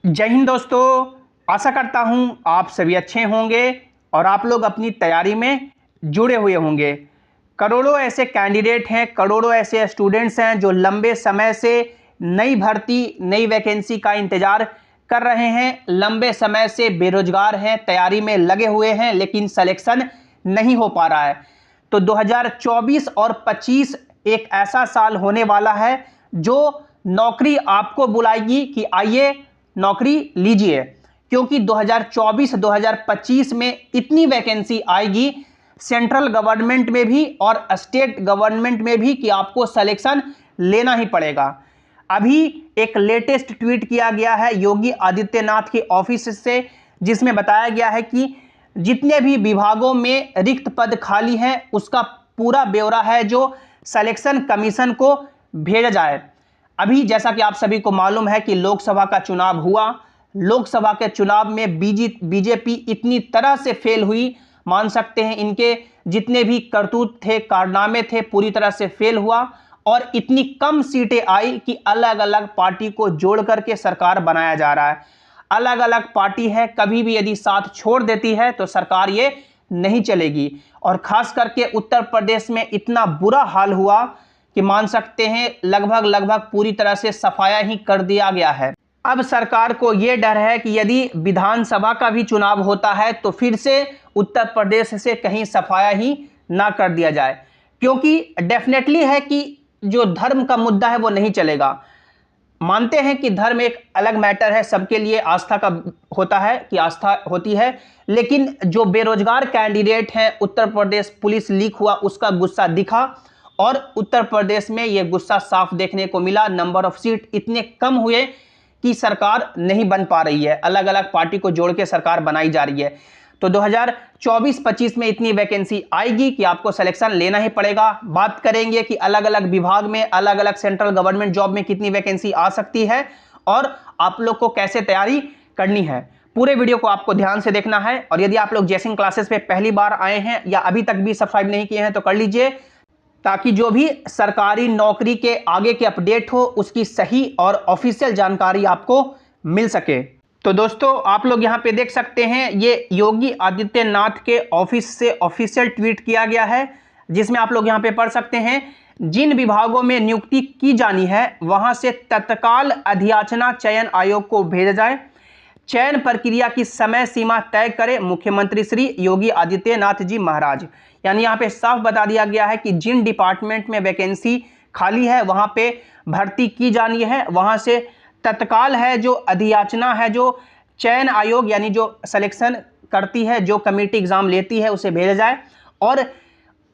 जय हिंद दोस्तों। आशा करता हूं आप सभी अच्छे होंगे और आप लोग अपनी तैयारी में जुड़े हुए होंगे। करोड़ों ऐसे कैंडिडेट हैं, करोड़ों ऐसे स्टूडेंट्स हैं जो लंबे समय से नई भर्ती, नई वैकेंसी का इंतजार कर रहे हैं, लंबे समय से बेरोजगार हैं, तैयारी में लगे हुए हैं, लेकिन सिलेक्शन नहीं हो पा रहा है। तो 2024 और 25 एक ऐसा साल होने वाला है जो नौकरी आपको बुलाएगी कि आइए नौकरी लीजिए, क्योंकि 2024-2025 में इतनी वैकेंसी आएगी सेंट्रल गवर्नमेंट में भी और स्टेट गवर्नमेंट में भी कि आपको सिलेक्शन लेना ही पड़ेगा। अभी एक लेटेस्ट ट्वीट किया गया है योगी आदित्यनाथ के ऑफिस से, जिसमें बताया गया है कि जितने भी विभागों में रिक्त पद खाली हैं उसका पूरा ब्यौरा है जो सिलेक्शन कमीशन को भेजा जाए। अभी जैसा कि आप सभी को मालूम है कि लोकसभा का चुनाव हुआ। लोकसभा के चुनाव में बीजेपी इतनी तरह से फेल हुई, मान सकते हैं इनके जितने भी करतूत थे, कारनामे थे, पूरी तरह से फेल हुआ और इतनी कम सीटें आई कि अलग अलग पार्टी को जोड़ करके सरकार बनाया जा रहा है। अलग अलग पार्टी है, कभी भी यदि साथ छोड़ देती है तो सरकार ये नहीं चलेगी। और खास करके उत्तर प्रदेश में इतना बुरा हाल हुआ कि मान सकते हैं लगभग पूरी तरह से सफाया ही कर दिया गया है। अब सरकार को यह डर है कि यदि विधानसभा का भी चुनाव होता है तो फिर से उत्तर प्रदेश से कहीं सफाया ही ना कर दिया जाए, क्योंकि डेफिनेटली है कि जो धर्म का मुद्दा है वो नहीं चलेगा। मानते हैं कि धर्म एक अलग मैटर है, सबके लिए आस्था का होता है कि आस्था होती है, लेकिन जो बेरोजगार कैंडिडेट हैं, उत्तर प्रदेश पुलिस लीक हुआ उसका गुस्सा दिखा और उत्तर प्रदेश में यह गुस्सा साफ देखने को मिला। नंबर ऑफ सीट इतने कम हुए कि सरकार नहीं बन पा रही है, अलग अलग पार्टी को जोड़ के सरकार बनाई जा रही है। तो 2024-25 में इतनी वैकेंसी आएगी कि आपको सिलेक्शन लेना ही पड़ेगा। बात करेंगे कि अलग अलग विभाग में, अलग अलग सेंट्रल गवर्नमेंट जॉब में कितनी वैकेंसी आ सकती है और आप लोग को कैसे तैयारी करनी है। पूरे वीडियो को आपको ध्यान से देखना है और यदि आप लोग जयसिंह क्लासेस पे पहली बार आए हैं या अभी तक भी सब्सक्राइब नहीं किए हैं तो कर लीजिए, ताकि जो भी सरकारी नौकरी के आगे के अपडेट हो उसकी सही और ऑफिशियल जानकारी आपको मिल सके। तो दोस्तों आप लोग यहां पे देख सकते हैं, ये योगी आदित्यनाथ के ऑफिस से ऑफिशियल ट्वीट किया गया है, जिसमें आप लोग यहां पे पढ़ सकते हैं, जिन विभागों में नियुक्ति की जानी है वहां से तत्काल अधियाचना चयन आयोग को भेजा जाए। चयन प्रक्रिया की समय सीमा तय करे मुख्यमंत्री श्री योगी आदित्यनाथ जी महाराज। यानी यहाँ पे साफ बता दिया गया है कि जिन डिपार्टमेंट में वैकेंसी खाली है वहां पे भर्ती की जानी है, वहां से तत्काल है जो अधियाचना है, जो चयन आयोग यानी जो सिलेक्शन करती है, जो कमेटी एग्जाम लेती है, उसे भेजा जाए और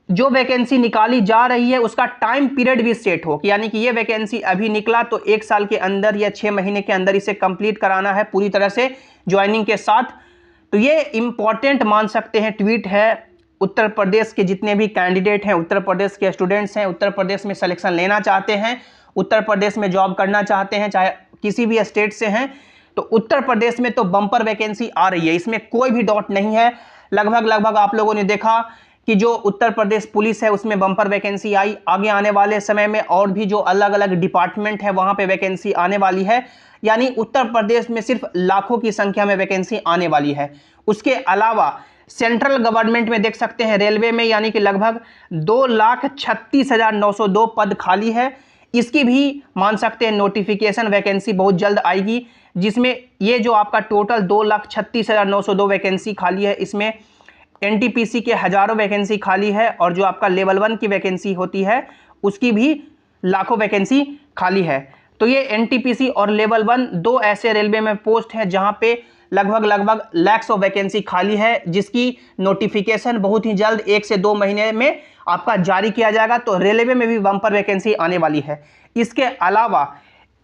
जो वैकेंसी निकाली जा रही है उसका टाइम पीरियड भी सेट हो, यानी कि ये वैकेंसी अभी निकला तो 1 साल के अंदर या 6 महीने के अंदर इसे कंप्लीट कराना है पूरी तरह से ज्वाइनिंग के साथ। तो ये इंपॉर्टेंट मान सकते हैं ट्वीट है। उत्तर प्रदेश के जितने भी कैंडिडेट हैं, उत्तर प्रदेश के स्टूडेंट्स हैं, उत्तर प्रदेश में सिलेक्शन लेना चाहते हैं, उत्तर प्रदेश में जॉब करना चाहते हैं, चाहे किसी भी स्टेट से हैं, तो उत्तर प्रदेश में तो बम्पर वैकेंसी आ रही है, इसमें कोई भी डाउट नहीं है। लगभग आप लोगों ने देखा कि जो उत्तर प्रदेश पुलिस है उसमें बम्पर वैकेंसी आई। आगे आने वाले समय में और भी जो अलग अलग डिपार्टमेंट है वहां पे वैकेंसी आने वाली है, यानी उत्तर प्रदेश में सिर्फ लाखों की संख्या में वैकेंसी आने वाली है। उसके अलावा सेंट्रल गवर्नमेंट में देख सकते हैं, रेलवे में यानी कि लगभग 2,36,902 पद खाली है, इसकी भी मान सकते हैं नोटिफिकेशन वैकेंसी बहुत जल्द आएगी, जिसमें ये जो आपका टोटल 2,36,902 वैकेंसी खाली है, इसमें एनटीपीसी के हजारों वैकेंसी खाली है और जो आपका लेवल 1 की वैकेंसी होती है उसकी भी लाखों वैकेंसी खाली है। तो ये एनटीपीसी और लेवल 1 दो ऐसे रेलवे में पोस्ट हैं जहां पे लगभग लाख्स ऑफ वैकेंसी खाली है, जिसकी नोटिफिकेशन बहुत ही जल्द 1 से 2 महीने में आपका जारी किया जाएगा। तो रेलवे में भी बम्पर वैकेंसी आने वाली है। इसके अलावा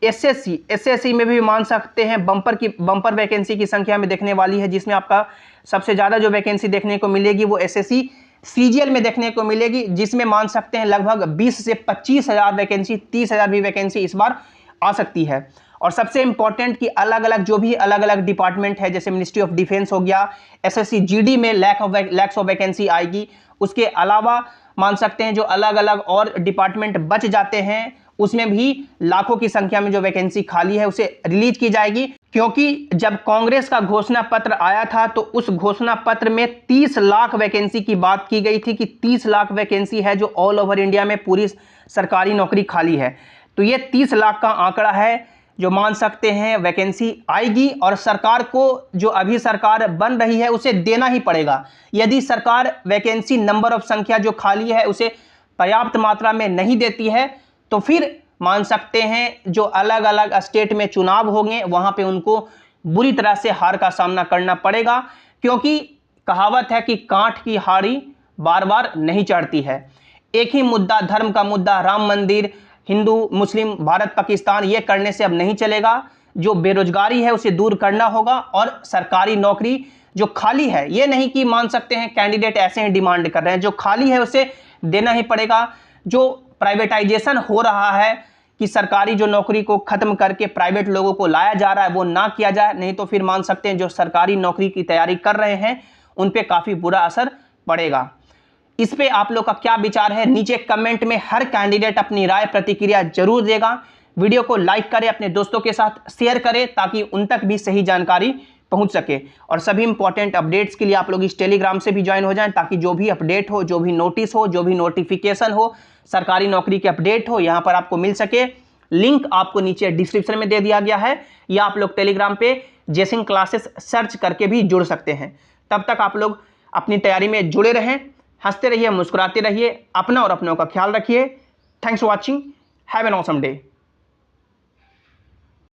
एसएससी में भी मान सकते हैं बम्पर वैकेंसी की संख्या में देखने वाली है, जिसमें आपका सबसे ज्यादा जो वैकेंसी देखने को मिलेगी वो एसएससी सीजीएल में देखने को मिलेगी, जिसमें मान सकते हैं लगभग 20 से 25 हजार वैकेंसी, 30 हजार भी वैकेंसी इस बार आ सकती है। और सबसे इंपॉर्टेंट कि अलग अलग डिपार्टमेंट है, जैसे मिनिस्ट्री ऑफ डिफेंस हो गया, एसएससी जीडी में लैक्स ऑफ वैकेंसी आएगी। उसके अलावा मान सकते हैं जो अलग अलग और डिपार्टमेंट बच जाते हैं उसमें भी लाखों की संख्या में जो वैकेंसी खाली है उसे रिलीज की जाएगी, क्योंकि जब कांग्रेस का घोषणा पत्र आया था तो उस घोषणा पत्र में 30 लाख वैकेंसी की बात की गई थी कि 30 लाख वैकेंसी है जो ऑल ओवर इंडिया में पूरी सरकारी नौकरी खाली है। तो ये 30 लाख का आंकड़ा है जो मान सकते हैं वैकेंसी आएगी और सरकार को, जो अभी सरकार बन रही है, उसे देना ही पड़ेगा। यदि सरकार वैकेंसी नंबर ऑफ संख्या जो खाली है उसे पर्याप्त मात्रा में नहीं देती है तो फिर मान सकते हैं जो अलग अलग स्टेट में चुनाव होंगे वहां पे उनको बुरी तरह से हार का सामना करना पड़ेगा, क्योंकि कहावत है कि कांट की हाड़ी बार बार नहीं चढ़ती है। एक ही मुद्दा, धर्म का मुद्दा, राम मंदिर, हिंदू मुस्लिम, भारत पाकिस्तान, ये करने से अब नहीं चलेगा। जो बेरोजगारी है उसे दूर करना होगा और सरकारी नौकरी जो खाली है, ये नहीं कि मान सकते हैं कैंडिडेट ऐसे ही डिमांड कर रहे हैं, जो खाली है उसे देना ही पड़ेगा। जो प्राइवेटाइजेशन हो रहा है कि सरकारी जो नौकरी को खत्म करके प्राइवेट लोगों को लाया जा रहा है वो ना किया जाए, नहीं तो फिर मान सकते हैं जो सरकारी नौकरी की तैयारी कर रहे हैं उन पे काफी बुरा असर पड़ेगा। इस पे आप लोग का क्या विचार है नीचे कमेंट में हर कैंडिडेट अपनी राय प्रतिक्रिया जरूर देगा। वीडियो को लाइक करें, अपने दोस्तों के साथ शेयर करें ताकि उन तक भी सही जानकारी पहुंच सके। और सभी इंपॉर्टेंट अपडेट्स के लिए आप लोग इस टेलीग्राम से भी ज्वाइन हो जाएं ताकि जो भी अपडेट हो, जो भी नोटिस हो, जो भी नोटिफिकेशन हो, सरकारी नौकरी के अपडेट हो, यहां पर आपको मिल सके। लिंक आपको नीचे डिस्क्रिप्शन में दे दिया गया है या आप लोग टेलीग्राम पे जेसिंग क्लासेस सर्च करके भी जुड़ सकते हैं। तब तक आप लोग अपनी तैयारी में जुड़े रहें, हंसते रहिए, मुस्कुराते रहिए, अपना और अपनों का ख्याल रखिए। Thanks for watching, have an awesome day.